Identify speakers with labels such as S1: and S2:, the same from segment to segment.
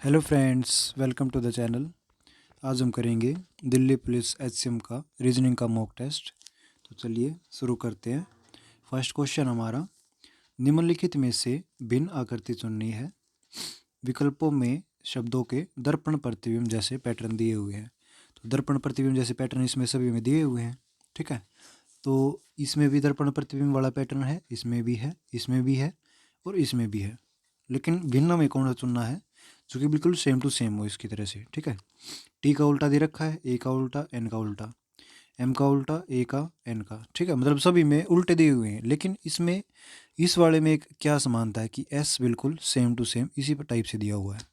S1: Hello friends, welcome to the channel. आज हम करेंगे दिल्ली पुलिस एचसीएम का रीजनिंग का मॉक टेस्ट। तो चलिए शुरू करते हैं। फर्स्ट क्वेश्चन हमारा, निम्नलिखित में से भिन्न आकृति चुननी है। विकल्पों में शब्दों के दर्पण प्रतिबिंब जैसे पैटर्न दिए हुए हैं। तो दर्पण प्रतिबिंब जैसे पैटर्न इसमें सभी में दिए हुए हैं। ठीक है, तो इसमें भी दर्पण प्रतिबिंब वाला पैटर्न है, इसमें भी है, इसमें भी है और इसमें भी है। लेकिन भिन्न में कौन सा चुनना है जो कि बिल्कुल सेम टू सेम हो इसकी तरह से। ठीक है, टी का उल्टा दे रखा है, ए का उल्टा, एन का उल्टा, एम का उल्टा, ए का, एन का। ठीक है, मतलब सभी में उल्टे दिए हुए हैं। लेकिन इसमें इस वाले में एक क्या समानता है कि एस बिल्कुल सेम टू सेम इसी टाइप से दिया हुआ है।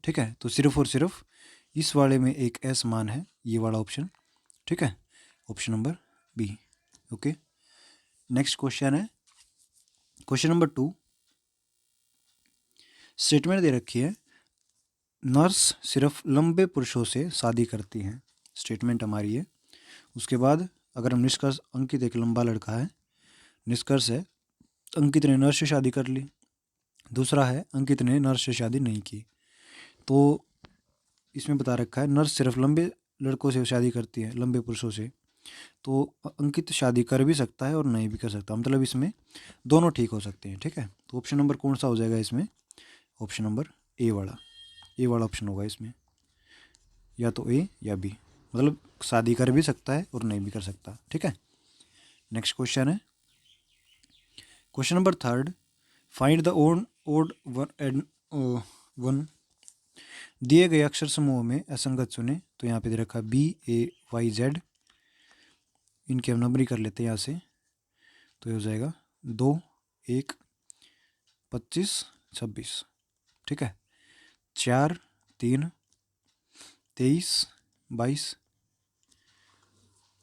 S1: ठीक है, तो सिर्फ और सिर्फ इस वाले में एक एस मान है, ये वाला ऑप्शन। ठीक है, option number B. Okay, next question है क्वेश्चन नंबर 2। स्टेटमेंट दे रखी है, नर्स सिर्फ लंबे पुरुषों से शादी करती हैं। स्टेटमेंट हमारी है। उसके बाद अगर हम निष्कर्ष, अंकित एक लंबा लड़का है, निष्कर्ष है अंकित ने नर्स से शादी कर ली। दूसरा है अंकित ने नर्स से शादी नहीं की। तो इसमें बता रखा है नर्स सिर्फ लंबे लड़कों से शादी करती है, लंबे पुरुषों से। तो अंकित शादी कर भी सकता है और नहीं भी कर सकता, मतलब इसमें दोनों ठीक हो सकते हैं। ठीक है, तो ऑप्शन नंबर कौन सा हो जाएगा इसमें? ऑप्शन नंबर ए वाला, ए वाला ऑप्शन होगा इसमें, या तो ए या बी, मतलब शादी कर भी सकता है और नहीं भी कर सकता। ठीक है, नेक्स्ट क्वेश्चन है question number 3। Find the odd one. दिए गए अक्षर समूह में असंगत चुने। तो यहाँ पे दे रखा बी ए वाई जेड, इनके हम नंबरिंग कर लेते हैं यहाँ से। तो ये हो जाएगा 2, 1, 25, 26। ठीक है, 4, 3, 23, 22।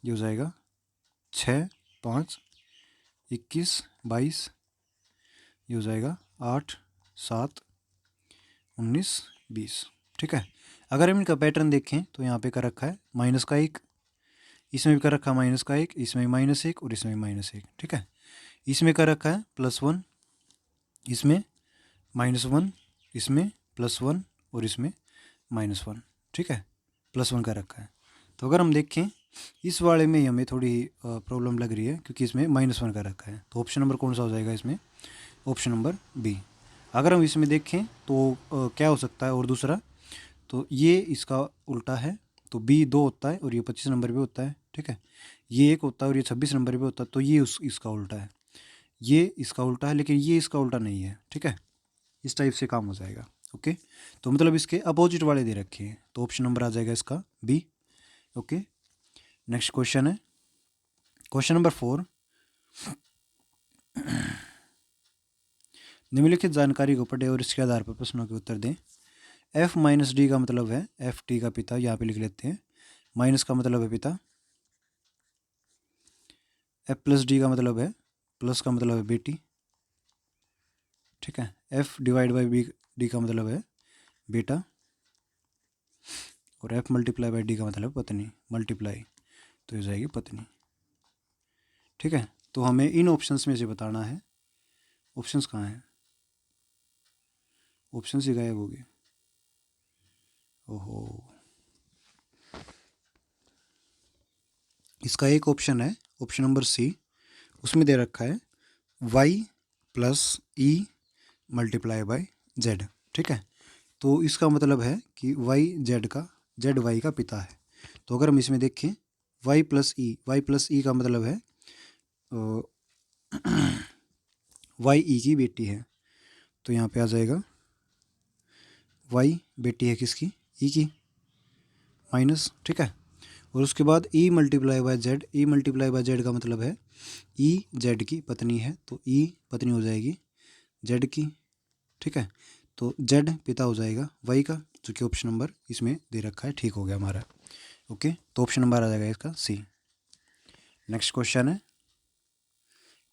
S1: ये हो जाएगा 6, 5, 21, 22। ये हो जाएगा 8, 7, 19, 20। ठीक है, अगर हम इनका पैटर्न देखें तो यहाँ पे कर रखा है माइनस का 1, इसमें भी कर रखा है माइनस का 1, इसमें -1 और इसमें -1। ठीक है, इसमें कर रखा है +1, इसमें -1, इसमें +1 और इसमें -1। ठीक है, +1 का रखा है। तो अगर हम देखें इस वाले में हमें थोड़ी प्रॉब्लम लग रही है क्योंकि इसमें -1 का रखा है। तो ऑप्शन नंबर कौन सा हो जाएगा इसमें? Option number B. अगर हम इसमें देखें तो क्या हो सकता है और दूसरा, तो ये इसका उल्टा है, तो बी 2 होता है और ये 25 नंबर पे होता है। ठीक है, ये 1 होता है और ये 26 नंबर पे होता है, तो ये इसका उल्टा है, ये इसका उल्टा है, लेकिन ये इसका उल्टा नहीं है। ठीक है, इस टाइप से काम हो जाएगा। ओके, तो मतलब इसके अपोजिट वाले दे रखे हैं, तो ऑप्शन नंबर आ जाएगा इसका बी। ओके, नेक्स्ट क्वेश्चन है क्वेश्चन नंबर 4। निम्नलिखित जानकारी को पढ़ें और इसके आधार पर प्रश्नों के उत्तर दें। एफ माइनस डी का मतलब है एफ टी का पिता, यहाँ पे लिख लेते हैं। माइनस का मतलब है पिता, एफ प्लस डी का मतलब है, प्लस का मतलब है बेटी। ठीक है, F divide by B D का मतलब है बेटा, और एफ मल्टीप्लाई बाई डी का मतलब है पत्नी, मल्टीप्लाई, तो ये जाएगी पत्नी। ठीक है, तो हमें इन ऑप्शंस में से बताना है। ऑप्शंस कहाँ हैं? ऑप्शंस ही गायब हो गए। ओहो, इसका एक ऑप्शन है ऑप्शन नंबर सी, उसमें दे रखा है y plus E multiply by Z. ठीक है, तो इसका मतलब है कि y जेड का, जेड वाई का पिता है। तो अगर हम इसमें देखें y प्लस ई का मतलब है y ई की बेटी है, तो यहाँ पे आ जाएगा y बेटी है किसकी? ई की, माइनस। ठीक है, और उसके बाद e multiply by z, e multiply by z का मतलब है ई जेड की पत्नी है, तो ई पत्नी हो जाएगी जेड की। ठीक है, तो जेड पिता हो जाएगा वाई का, जो कि ऑप्शन नंबर इसमें दे रखा है, ठीक हो गया हमारा। ओके, तो ऑप्शन नंबर आ जाएगा इसका सी। नेक्स्ट क्वेश्चन है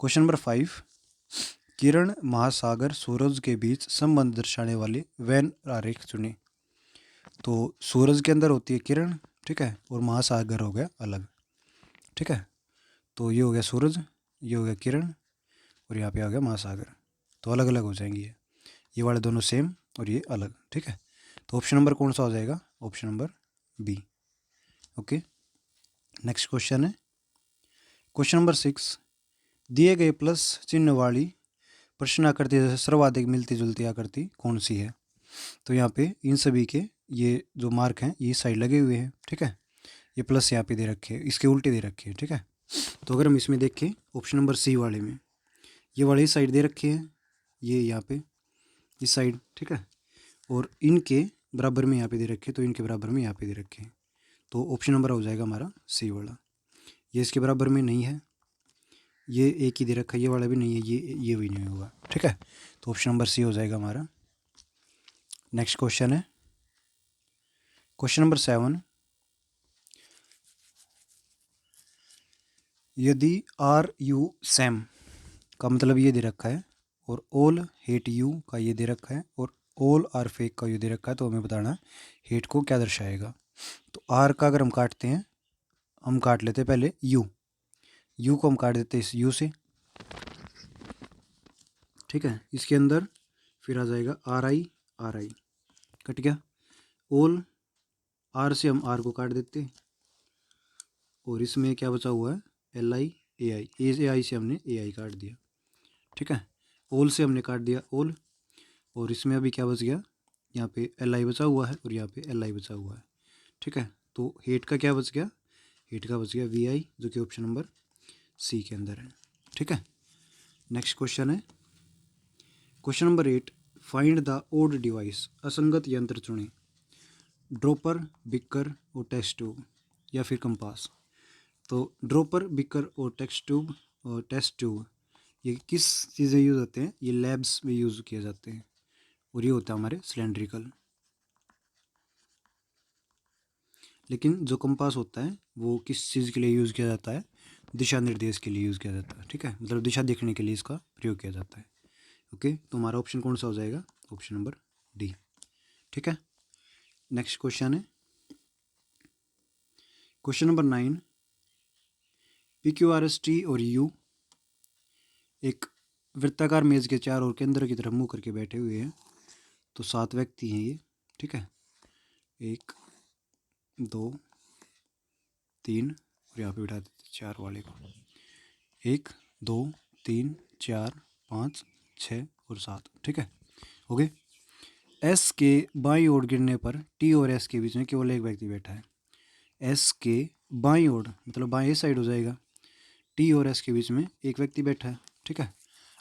S1: क्वेश्चन नंबर 5। किरण, महासागर, सूरज के बीच संबंध दर्शाने वाली वैन आरेख चुनी। तो सूरज के अंदर होती है किरण, ठीक है, और महासागर हो गया अलग। ठीक है, तो ये हो गया सूरज, ये हो गया किरण, और यहाँ पे आ गया महासागर, तो अलग अलग हो जाएंगे ये वाले दोनों सेम और ये अलग। ठीक है, तो ऑप्शन नंबर कौन सा हो जाएगा? Option number B. Okay, next question है क्वेश्चन नंबर 6। दिए गए प्लस चिन्ह वाली प्रश्न आकृति से सर्वाधिक मिलती जुलती आकृति कौन सी है? तो यहाँ पे इन सभी के ये जो मार्क हैं ये साइड लगे हुए हैं, ठीक है। ये प्लस यहाँ पे दे रखे हैं, इसके उल्टे दे रखे हैं, ठीक है। तो अगर हम इसमें देखें ऑप्शन नंबर सी वाले में, ये वाले इस साइड दे रखे हैं, ये यहाँ पे इस साइड, ठीक है, और इनके बराबर में यहाँ पे दे रखे, तो इनके बराबर में यहाँ पे दे रखे हैं। तो ऑप्शन नंबर हो जाएगा हमारा सी वाला। ये इसके बराबर में नहीं है, ये एक ही दे रखा है, ये वाला भी नहीं है, ये भी नहीं होगा, ठीक है। तो ऑप्शन नंबर सी हो जाएगा हमारा। नेक्स्ट क्वेश्चन है क्वेश्चन नंबर 7। यदि आर यू सैम का मतलब ये दे रखा है और ऑल हेट यू का ये दे रखा है और ऑल आर फेक का ये दे रखा है, तो हमें बताना हेट को क्या दर्शाएगा। तो आर का अगर हम काटते हैं, हम काट लेते हैं पहले यू को हम काट देते हैं इस यू से, ठीक है। इसके अंदर फिर आ जाएगा आर आई कट गया। ऑल आर से हम आर को काट देते और इसमें क्या बचा हुआ है? एल आई ए आई से हमने ए आई काट दिया, ठीक है। ऑल से हमने काट दिया ऑल, और इसमें अभी क्या बच गया? यहाँ पे एल आई बचा हुआ है और यहाँ पे एल आई बचा हुआ है, ठीक है। तो हेट का क्या बच गया? हेट का बच गया वी आई, जो कि ऑप्शन नंबर सी के अंदर है, ठीक है। नेक्स्ट क्वेश्चन है question number 8। Find the odd device, असंगत यंत्र चुनें। ड्रॉपर, बिकर और टेस्ट ट्यूब या फिर कंपास। तो ड्रॉपर, बिकर और टेस्ट ट्यूब ये किस चीज़ें यूज़ होते हैं? ये लैब्स में यूज़ किए जाते हैं, और ये होता है हमारे सिलेंड्रिकल। लेकिन जो कंपास होता है वो किस चीज़ के लिए यूज़ किया जाता है? दिशा निर्देश के लिए यूज़ किया जाता है, ठीक है, मतलब दिशा देखने के लिए इसका प्रयोग किया जाता है। ओके, तो हमारा ऑप्शन कौन सा हो जाएगा? ऑप्शन नंबर डी, ठीक है। नेक्स्ट क्वेश्चन है question number 9। P Q R S T और यू एक वृत्ताकार मेज के चार और केंद्र की तरफ मुंह करके बैठे हुए हैं। तो 7 व्यक्ति हैं ये, ठीक है। 1 2 3 और यहाँ पे बिठा देते 4 वाले को। 1 2 3 4 5 6 और 7, ठीक है। ओके, एस के बाईं ओर गिरने पर टी और एस के बीच में केवल एक व्यक्ति बैठा है। एस के बाईं ओर मतलब बाईं साइड हो जाएगा, टी और एस के बीच में एक व्यक्ति बैठा है, ठीक है।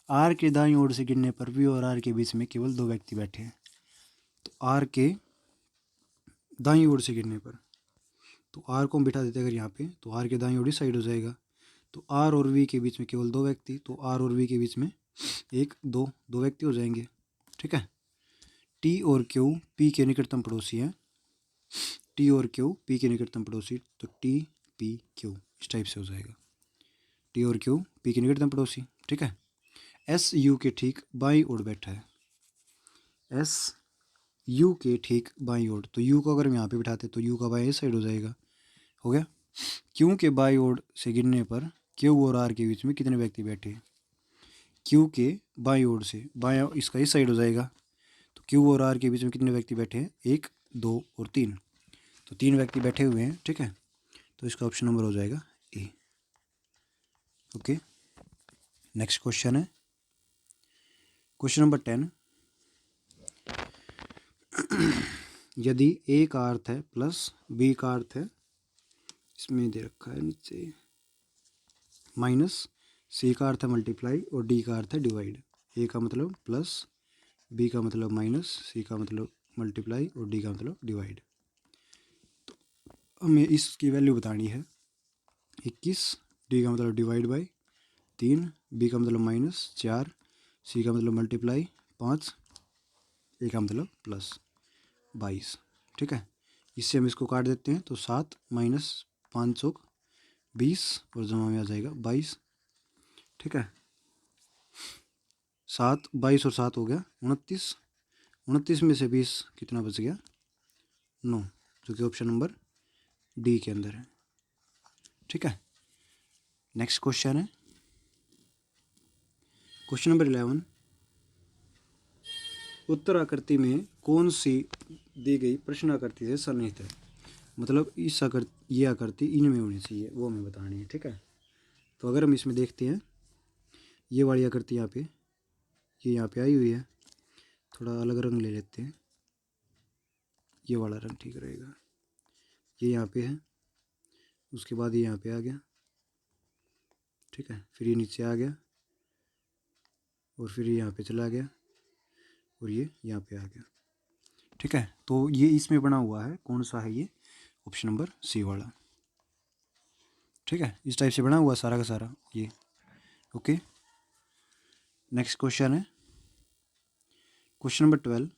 S1: आर के दाईं ओर से गिरने पर वी और आर के बीच में केवल 2 व्यक्ति बैठे हैं। तो आर के दाईं ओर से गिरने पर, तो आर को हम बिठा देते हैं अगर यहाँ पे, तो आर के दाईं ओर साइड हो जाएगा। तो आर और वी के बीच में केवल 2 व्यक्ति, तो आर और वी के बीच में 1 2 2 व्यक्ति हो जाएंगे, ठीक है। टी और क्यू पी के निकटतम पड़ोसी हैं। टी और क्यू पी के निकटतम पड़ोसी, तो टी पी क्यू इस टाइप से हो जाएगा। टी और क्यू पी के निकटतम पड़ोसी, ठीक है। एस यू के ठीक बाईं ओर बैठा है। एस यू के ठीक बाईं ओर, तो यू को अगर हम यहाँ पे बिठाते तो यू का बाईं साइड हो जाएगा, हो गया। क्यू के बाईं ओर से गिरने पर क्यू और आर के बीच में कितने व्यक्ति बैठे? क्यू के बाईं ओर से बायां इसका इस साइड हो जाएगा, तो क्यू और आर के बीच में कितने व्यक्ति बैठे हैं? 1 2 और 3, तो 3 व्यक्ति बैठे हुए हैं, ठीक है। तो इसका ऑप्शन नंबर हो जाएगा ए। ओके, नेक्स्ट क्वेश्चन है क्वेश्चन नंबर 10। यदि ए का अर्थ है प्लस, बी का अर्थ है, इसमें दे रखा है नीचे माइनस, सी का अर्थ है मल्टीप्लाई और डी का अर्थ है डिवाइड। ए का मतलब प्लस, बी का मतलब माइनस, सी का मतलब मल्टीप्लाई और डी का मतलब डिवाइड। तो हमें इसकी वैल्यू बतानी है। 21, डी का मतलब डिवाइड बाई 3, बी का मतलब माइनस 4, सी का मतलब मल्टीप्लाई 5, ए का मतलब प्लस 22, ठीक है। इससे हम इसको काट देते हैं, तो 7 माइनस 5 20 और जमा में आ जाएगा 22, ठीक है। 7 22 और 7 हो गया 29, 29 में से 20 कितना बच गया? 9, जो कि ऑप्शन नंबर डी के अंदर है, ठीक है। नेक्स्ट क्वेश्चन है क्वेश्चन नंबर 11। उत्तर आकृति में कौन सी दी गई प्रश्न आकृति से सन्निहित है, मतलब इस ये आकृति इनमें होनी चाहिए, वो हमें बतानी है। ठीक है, तो अगर हम इसमें देखते हैं, ये वाली आकृति यहाँ पे, ये यहाँ पे आई हुई है, थोड़ा अलग रंग ले लेते हैं, ये वाला रंग ठीक रहेगा। ये यहाँ पे है, उसके बाद ये यहाँ पे आ गया, ठीक है, फिर ये नीचे आ गया और फिर ये यहाँ पे चला गया और ये यहाँ पे आ गया। ठीक है, तो ये इसमें बना हुआ है, कौन सा है ये? ऑप्शन नंबर सी वाला। ठीक है, इस टाइप से बना हुआ सारा का सारा ये। ओके, नेक्स्ट क्वेश्चन है क्वेश्चन नंबर 12।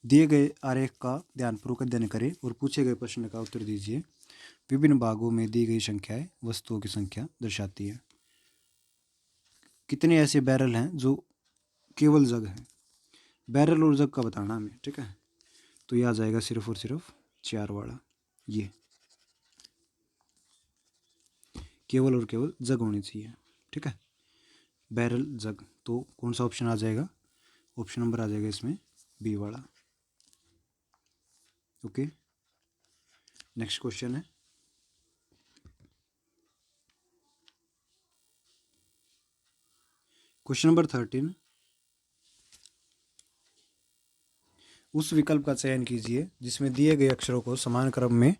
S1: दिए गए आरेख का ध्यानपूर्वक अध्ययन करें और पूछे गए प्रश्न का उत्तर दीजिए। विभिन्न भागों में दी गई संख्याएं वस्तुओं की संख्या दर्शाती है। कितने ऐसे बैरल हैं जो केवल जग है? बैरल और जग का बताना हमें। ठीक है, तो ये आ जाएगा सिर्फ और सिर्फ 4 वाला, ये केवल और केवल जग होनी चाहिए। ठीक है, बैरल जग, तो कौन सा ऑप्शन आ जाएगा? ऑप्शन नंबर आ जाएगा इसमें बी वाला। ओके, नेक्स्ट क्वेश्चन है क्वेश्चन नंबर 13। उस विकल्प का चयन कीजिए जिसमें दिए गए अक्षरों को समान क्रम में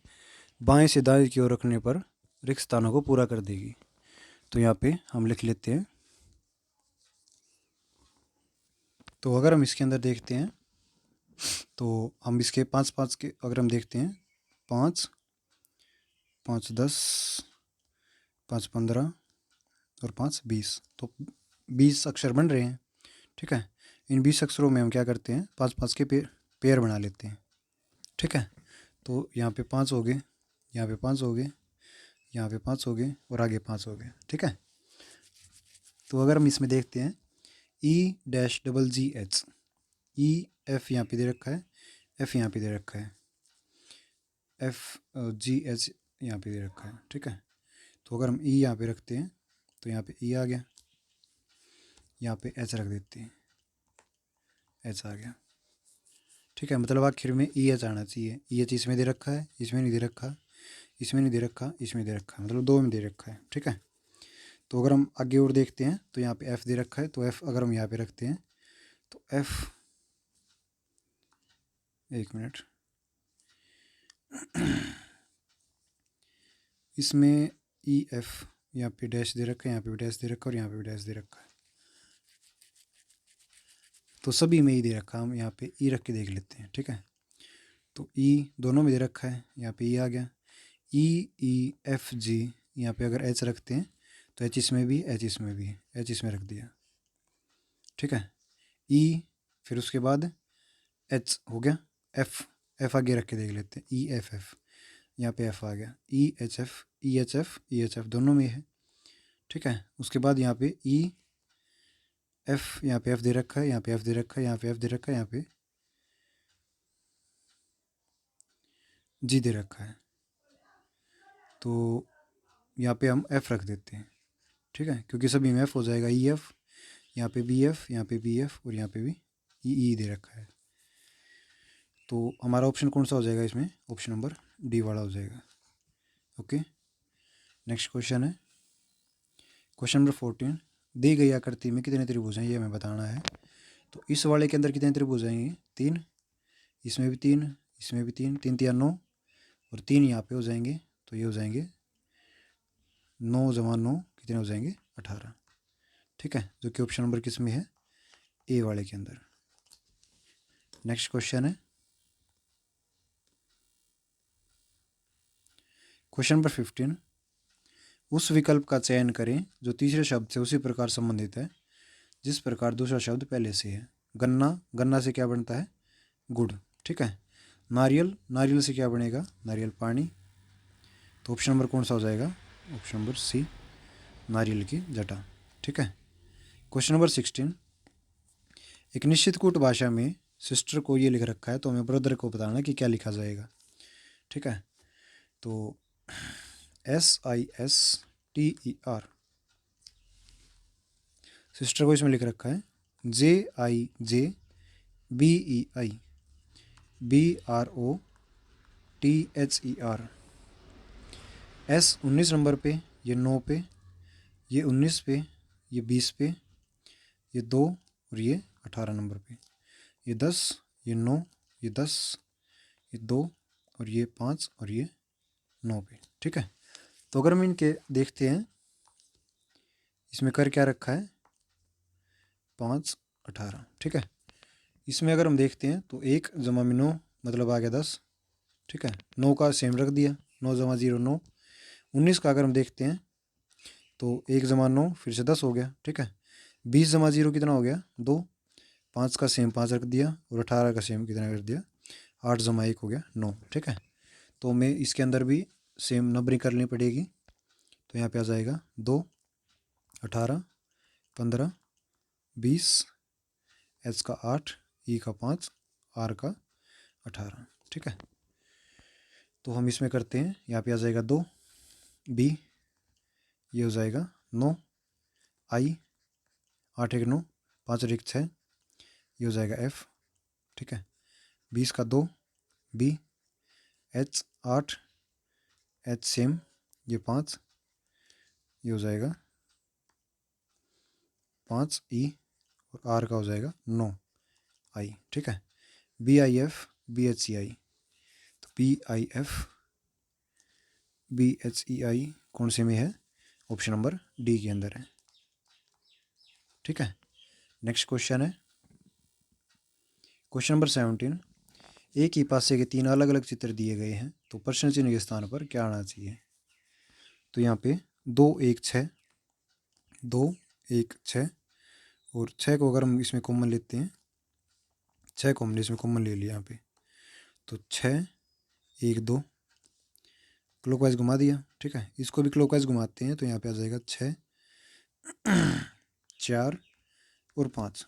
S1: बाएं से दाएं की ओर रखने पर रिक्त स्थानों को पूरा कर देगी। तो यहाँ पे हम लिख लेते हैं। तो अगर हम इसके अंदर देखते हैं तो हम इसके 5 के अगर हम देखते हैं, 5, 5 10, 5 15 और 5 20, तो 20 अक्षर बन रहे हैं। ठीक है, इन 20 अक्षरों में हम क्या करते हैं, 5 के पेयर बना लेते हैं। ठीक है, तो यहाँ पे 5 हो गए, यहाँ पे 5 हो गए, यहाँ पे 5 हो गए और आगे 5 हो गए। ठीक है, तो अगर हम इसमें देखते हैं E-GH, ई एफ यहाँ पे दे रखा है, एफ यहाँ पे दे रखा है, FGH यहाँ पे दे रखा है। ठीक है, तो अगर हम ई यहाँ पे रखते हैं तो यहाँ पे ई आ गया, यहाँ पे एच रख देते हैं, एच आ गया। ठीक है, मतलब आखिर में ई एच आना चाहिए। ई एच इसमें दे रखा है, इसमें नहीं दे रखा, इसमें नहीं दे रखा, इसमें दे रखा, मतलब 2 में दे रखा है। ठीक है, तो अगर हम आगे और देखते हैं तो यहाँ पे एफ दे रखा है, तो एफ अगर हम यहाँ पे रखते हैं तो एफ, एक मिनट, इसमें ई एफ यहाँ पे डैश दे रखा है, यहाँ पे भी डैश दे रखा है और यहाँ पे भी डैश दे रखा है, तो सभी में ई दे रखा है। हम यहाँ पे ई रख के देख लेते हैं। ठीक है, तो ई दोनों में दे रखा है, यहाँ पे ई आ गया, E-F-G, यहाँ पे अगर एच रखते हैं तो एच इसमें भी, एच इसमें भी, एच इसमें रख दिया। ठीक है, ई, फिर उसके बाद एच हो गया, एफ, एफ आगे रख के देख लेते हैं, E-F-F, यहाँ पे एफ आ गया, E-H-F, E-H-F, E-H-F दोनों में है। ठीक है, उसके बाद यहाँ पे ई एफ, यहाँ पे एफ दे रखा है, यहाँ पे एफ दे रखा है, यहाँ पे एफ दे रखा है, यहाँ पे जी दे रखा है, तो यहाँ पे हम एफ रख देते हैं। ठीक है, क्योंकि सभी में एफ हो जाएगा, ई एफ, यहाँ पे बी एफ, यहाँ पे बी एफ और यहाँ पे भी ई दे रखा है। तो हमारा ऑप्शन कौन सा हो जाएगा इसमें? ऑप्शन नंबर डी वाला हो जाएगा। ओके, नेक्स्ट क्वेश्चन है क्वेश्चन नंबर 14। दी गई आकृति में कितने त्रिभुज हैं ये हमें बताना है। तो इस वाले के अंदर कितने त्रिभुज आएंगे? 3, इसमें भी 3, इसमें भी 3, 3 3 9 और 3 यहाँ पे हो जाएंगे, तो ये हो जाएंगे 9 जमा 9 कितने हो जाएंगे? 18। ठीक है, जो कि ऑप्शन नंबर किस में है? ए वाले के अंदर। नेक्स्ट क्वेश्चन है क्वेश्चन नंबर 15। उस विकल्प का चयन करें जो तीसरे शब्द से उसी प्रकार संबंधित है जिस प्रकार दूसरा शब्द पहले से है। गन्ना, गन्ना से क्या बनता है? गुड़। ठीक है, नारियल, नारियल से क्या बनेगा? नारियल पानी। तो ऑप्शन नंबर कौन सा हो जाएगा? ऑप्शन नंबर सी, नारियल की जटा। ठीक है, क्वेश्चन नंबर 16। एक निश्चित कूट भाषा में सिस्टर को ये लिख रखा है, तो हमें ब्रदर को बताना कि क्या लिखा जाएगा। ठीक है, तो SISTER, सिस्टर को इसमें लिख रखा है JIJBEI, BROTHER। S 19 नंबर पे, ये 9 पे, ये 19 पे, ये 20 पे, ये 2 और ये 18 नंबर पे, ये 10, ये 9, ये 10, ये 2 और ये 5 और ये 9 पे। ठीक है, तो अगर हम इनके देखते हैं, इसमें कर क्या रखा है, 5 18। ठीक है, इसमें अगर हम देखते हैं तो 1 जमा में 9 मतलब आ गया 10। ठीक है, 9 का सेम रख दिया, 9 जमा 0 9। 19 का अगर हम देखते हैं तो 1 जमा 9 फिर से 10 हो गया। ठीक है, 20 जमा 0 कितना हो गया, 2। 5 का सेम 5 रख दिया और 18 का सेम कितना कर दिया, 8 जमा 1 हो गया 9। ठीक है, तो हमें इसके अंदर भी सेम नंबरिंग करनी पड़ेगी। तो यहाँ पे आ जाएगा 2 18 15 20, एच का 8, ई का 5, आर का 18। ठीक है, तो हम इसमें करते हैं, यहाँ पे आ जाएगा 2, बी, ये हो जाएगा 9, आई 8 1 9, 5 और 1 6, ये हो जाएगा एफ। ठीक है, 20 का 2, बी, एच 8, एच सेम, ये 5, ये हो जाएगा 5 ई और आर का हो जाएगा 9 आई। ठीक है, B I F B H C I, तो B I F B H E I कौन से में है, ऑप्शन नंबर डी के अंदर है। ठीक है, नेक्स्ट क्वेश्चन है क्वेश्चन नंबर 17। एक ही पासे के 3 अलग अलग चित्र दिए गए हैं, तो प्रश्न चिन्ह के स्थान पर क्या आना चाहिए। तो यहाँ पे 2 1 6, 2 1 6 और 6 को अगर हम इसमें कॉमन लेते हैं, 6 को हमने इसमें कॉमन ले लिया यहाँ पे, तो 6 1 2 क्लॉकवाइज घुमा दिया। ठीक है, इसको भी क्लॉकवाइज घुमाते हैं, तो यहाँ पे आ जाएगा 6 4 और 5।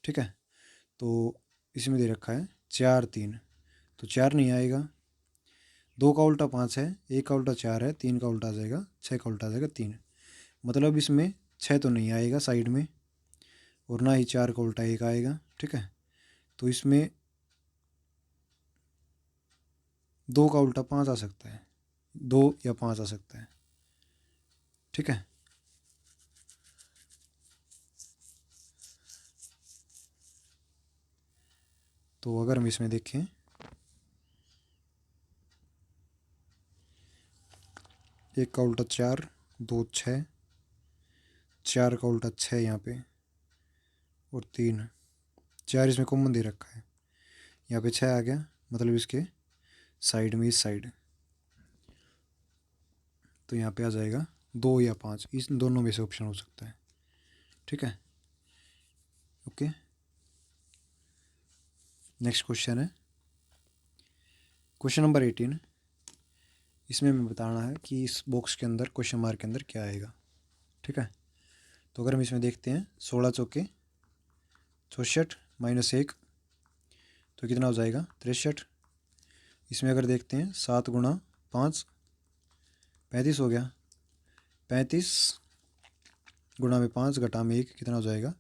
S1: ठीक है, तो इसमें दे रखा है 4 3, तो 4 नहीं आएगा, 2 का उल्टा 5 है, 1 का उल्टा 4 है, 3 का उल्टा आ जाएगा 6 का उल्टा आ जाएगा 3, मतलब इसमें 6 तो नहीं आएगा साइड में, और ना ही 4 का उल्टा 1 आएगा। ठीक है, तो इसमें 2 का उल्टा 5 आ सकता है, 2 या 5 आ सकता है। ठीक है, तो अगर हम इसमें देखें, एक का उल्टा 4, 2 6, 4 का उल्टा 6 यहाँ पे और 3, 4 इसमें कॉमन दे रखा है, यहाँ पे 6 आ गया, मतलब इसके साइड में, इस साइड, तो यहाँ पे आ जाएगा 2 या 5, इस दोनों में से ऑप्शन हो सकता है। ठीक है, ओके, नेक्स्ट क्वेश्चन है क्वेश्चन नंबर 18। इसमें हमें बताना है कि इस बॉक्स के अंदर क्वेश्चन मार्क के अंदर क्या आएगा। ठीक है, तो अगर हम इसमें देखते हैं 16 चौके 64 माइनस 1, तो कितना हो जाएगा 63। इसमें अगर देखते हैं 7 गुणा 5 35 हो गया, 35 गुणा में 5 घटा में 1 कितना हो जाएगा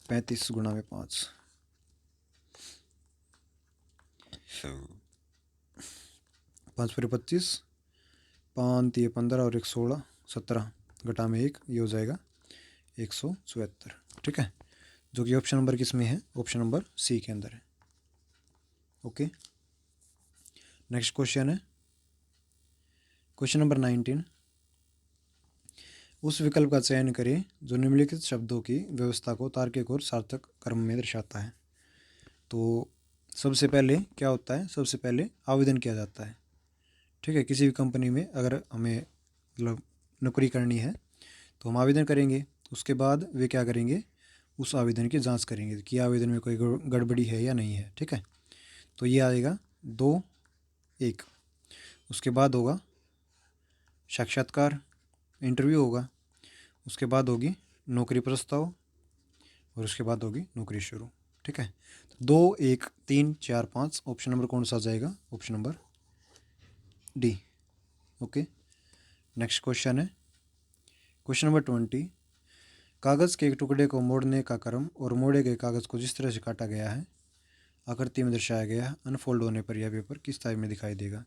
S1: 35 गुणा में 5, 5 पर 25, 5 ये 15 और 1 16, 17 घटा में 1, ये हो जाएगा 174। ठीक है, जो कि ऑप्शन नंबर किस में है, ऑप्शन नंबर सी के अंदर है। ओके, नेक्स्ट क्वेश्चन है क्वेश्चन नंबर 19। उस विकल्प का चयन करें जो निम्नलिखित शब्दों की व्यवस्था को तार्किक और सार्थक क्रम में दर्शाता है। तो सबसे पहले क्या होता है, सबसे पहले आवेदन किया जाता है। ठीक है, किसी भी कंपनी में अगर हमें मतलब नौकरी करनी है तो हम आवेदन करेंगे, उसके बाद वे क्या करेंगे, उस आवेदन की जांच करेंगे कि आवेदन में कोई गड़बड़ी है या नहीं है। ठीक है, तो ये आएगा 2 1, उसके बाद होगा साक्षात्कार, इंटरव्यू होगा, उसके बाद होगी नौकरी प्रस्ताव और उसके बाद होगी नौकरी शुरू। ठीक है, तो 2 1 3 4 5, ऑप्शन नंबर कौन सा आ जाएगा, option number D. Okay, next question है क्वेश्चन नंबर 20। कागज़ के एक टुकड़े को मोड़ने का क्रम और मोड़े गए कागज़ को जिस तरह से काटा गया है, आकृति में दर्शाया गया है, अनफोल्ड होने पर यह पेपर किस टाइप में दिखाई देगा।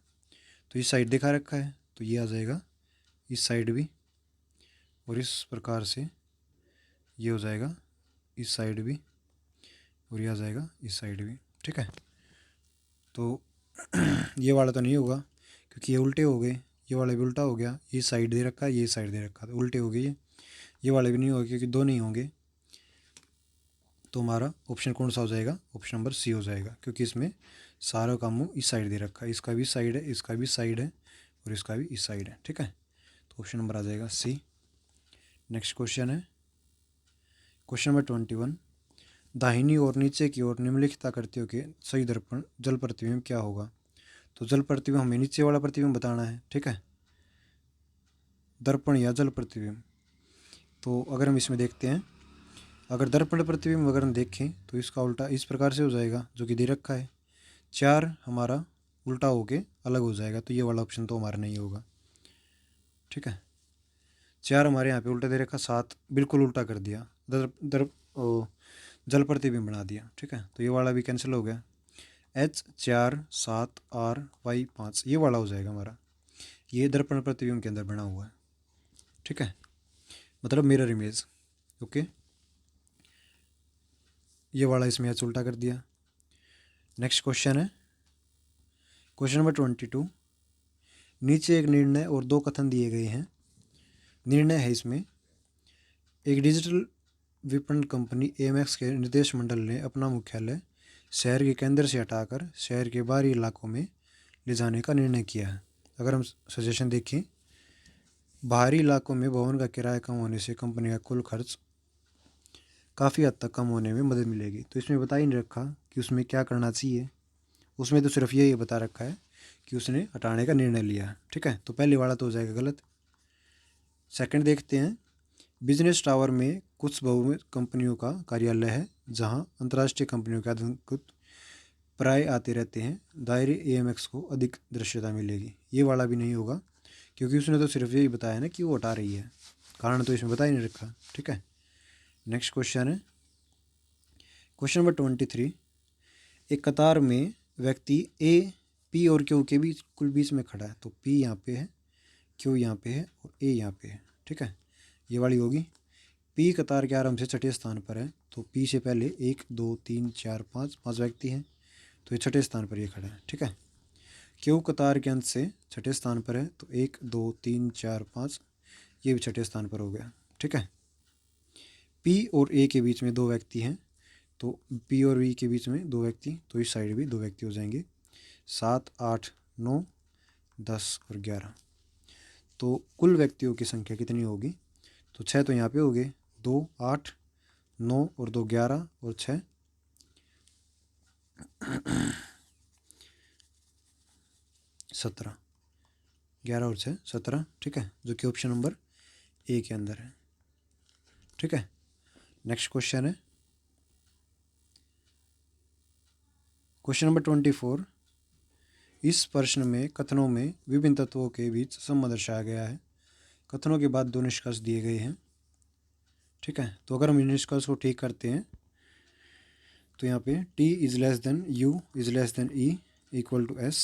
S1: तो इस साइड दिखा रखा है तो ये आ जाएगा इस साइड भी, और इस प्रकार से ये हो जाएगा इस साइड भी, और ये आ जाएगा इस साइड भी। ठीक है, तो ये वाला तो नहीं होगा क्योंकि ये उल्टे हो गए, ये वाला भी उल्टा हो गया, ये साइड दे रखा है, ये साइड दे रखा है, तो उल्टे हो गए ये वाले भी नहीं होगा क्योंकि दो नहीं होंगे। तो हमारा ऑप्शन कौन सा हो जाएगा, ऑप्शन नंबर सी हो जाएगा, क्योंकि इसमें सारा का मुँह इस साइड दे रखा है, इसका भी साइड है, इसका भी साइड है, और इसका भी इस साइड है। ठीक है, तो ऑप्शन नंबर आ जाएगा सी। नेक्स्ट क्वेश्चन है क्वेश्चन नंबर 21। दाहिनी और नीचे की ओर निम्नलिखित आकृतियों के सही दर्पण जल प्रतिबिंब क्या होगा। तो जल प्रतिबिंब हमें नीचे वाला प्रतिबिंब बताना है। ठीक है, दर्पण या जल प्रतिबिंब। तो अगर हम इसमें देखते हैं, अगर दर्पण प्रतिबिंब अगर हम देखें तो इसका उल्टा इस प्रकार से हो जाएगा जो कि दे रखा है, 4 हमारा उल्टा होके अलग हो जाएगा, तो ये वाला ऑप्शन तो हमारा नहीं होगा। ठीक है, 4 हमारे यहाँ पे उल्टा दे रखा, 7 बिल्कुल उल्टा कर दिया, जल प्रतिबिंब बना दिया। ठीक है, तो ये वाला भी कैंसिल हो गया। H 4 7 R Y 5 ये वाला हो जाएगा हमारा, ये दर्पण प्रतिबिंब के अंदर बना हुआ है। ठीक है, मतलब मिरर इमेज। ओके, ये वाला इसमें H उल्टा कर दिया। नेक्स्ट क्वेश्चन है क्वेश्चन नंबर 22। नीचे एक निर्णय और 2 कथन दिए गए हैं। निर्णय है इसमें, एक डिजिटल विपणन कंपनी AMX के निर्देश मंडल ने अपना मुख्यालय शहर के केंद्र से हटाकर शहर के बाहरी इलाकों में ले जाने का निर्णय किया है। अगर हम सजेशन देखें, बाहरी इलाकों में भवन का किराया कम होने से कंपनी का कुल खर्च काफ़ी हद तक कम होने में मदद मिलेगी। तो इसमें बता ही नहीं रखा कि उसमें क्या करना चाहिए, उसमें तो सिर्फ यही बता रखा है कि उसने हटाने का निर्णय लिया है। ठीक है, तो पहले वाला तो हो जाएगा गलत। सेकंड देखते हैं, बिजनेस टावर में कुछ बहु कंपनियों का कार्यालय है जहां अंतर्राष्ट्रीय कंपनियों के अधिकृत प्राय आते रहते हैं, दायरे AMX को अधिक दृश्यता मिलेगी। ये वाला भी नहीं होगा क्योंकि उसने तो सिर्फ यही बताया ना कि वो हटा रही है, कारण तो इसमें बता ही नहीं रखा। ठीक है, नेक्स्ट क्वेश्चन है क्वेश्चन नंबर 23। एक कतार में व्यक्ति A P और Q के बीच में खड़ा है। तो P यहाँ पे है, Q यहाँ पे है और A यहाँ पे है। ठीक है, ये वाली होगी। P कतार के आरंभ से छठे स्थान पर है, तो P से पहले 1 2 3 4 5 व्यक्ति हैं, तो ये छठे स्थान पर ये खड़ा है। ठीक है, Q कतार के अंत से छठे स्थान पर है, तो 1 2 3 4 5 ये भी छठे स्थान पर हो गया। ठीक है, P और A के बीच में 2 व्यक्ति हैं, तो P और V के बीच में 2 व्यक्ति, तो इस साइड भी 2 व्यक्ति हो जाएंगे। 7 8 9 10 और 11, तो कुल व्यक्तियों की संख्या कितनी होगी। तो 6 तो यहाँ पे हो गए, 2 8 9 और 2 11 और 6 17, 11 और 6 17। ठीक है, जो कि ऑप्शन नंबर A के अंदर है। ठीक है, नेक्स्ट क्वेश्चन है क्वेश्चन नंबर 24। इस प्रश्न में कथनों में विभिन्न तत्वों के बीच संबंध दर्शाया गया है। कथनों के बाद 2 निष्कर्ष दिए गए हैं। ठीक है, तो अगर हम इन निष्कर्ष को ठीक करते हैं तो यहाँ पे T is less than U is less than E equal to S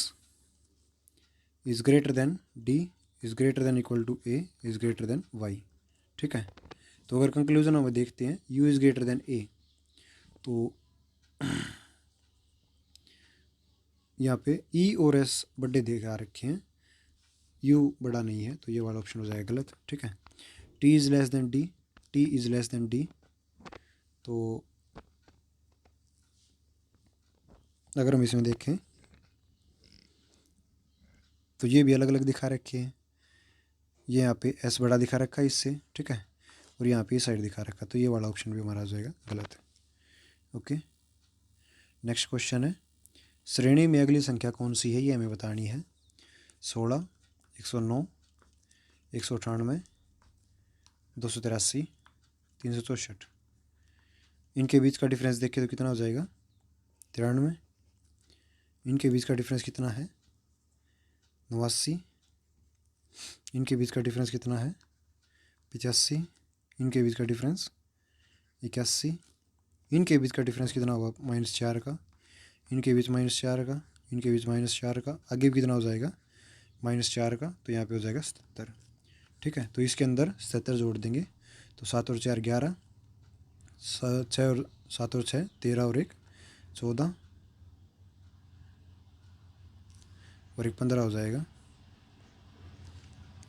S1: is greater than D is greater than equal to A is greater than Y। ठीक है, तो अगर कंक्लूजन हम देखते हैं U is greater then A, तो यहाँ पे E और S बड़े दिखा रखे हैं, U बड़ा नहीं है, तो ये वाला ऑप्शन हो जाएगा गलत। ठीक है, T is less then D, T is less then D, तो अगर हम इसमें देखें तो ये भी अलग अलग दिखा रखे हैं, ये यहाँ पे S बड़ा दिखा रखा है इससे। ठीक है, और यहाँ पे साइड दिखा रखा, तो ये वाला ऑप्शन भी हमारा हो जाएगा गलत। ओके, नेक्स्ट क्वेश्चन है, श्रेणी में अगली संख्या कौन सी है, ये हमें बतानी है। 16 109 198 283 364, इनके बीच का डिफरेंस देखें तो कितना हो जाएगा 93। इनके बीच का डिफरेंस कितना है 89। इनके बीच का डिफरेंस कितना है 85। इनके बीच का डिफरेंस 81। इनके बीच का डिफरेंस कितना होगा -4 का इनके बीच -4 का, इनके बीच -4 का, आगे भी कितना हो जाएगा -4 का, तो यहाँ पे हो जाएगा 77। ठीक है, तो इसके अंदर 77 जोड़ देंगे तो 7 और 4 11, 6 और 7 और 6 13 और 1 14 और 1 15 हो जाएगा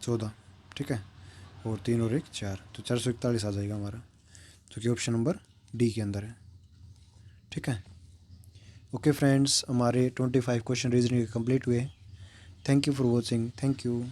S1: 14। ठीक है, और 3 और 1 4, तो 441 आ जाएगा हमारा, जो कि ऑप्शन नंबर डी के अंदर है। ठीक है, ओके फ्रेंड्स, हमारे 25 क्वेश्चन रीजनिंग कंप्लीट हुए। Thank you for watching, thank you.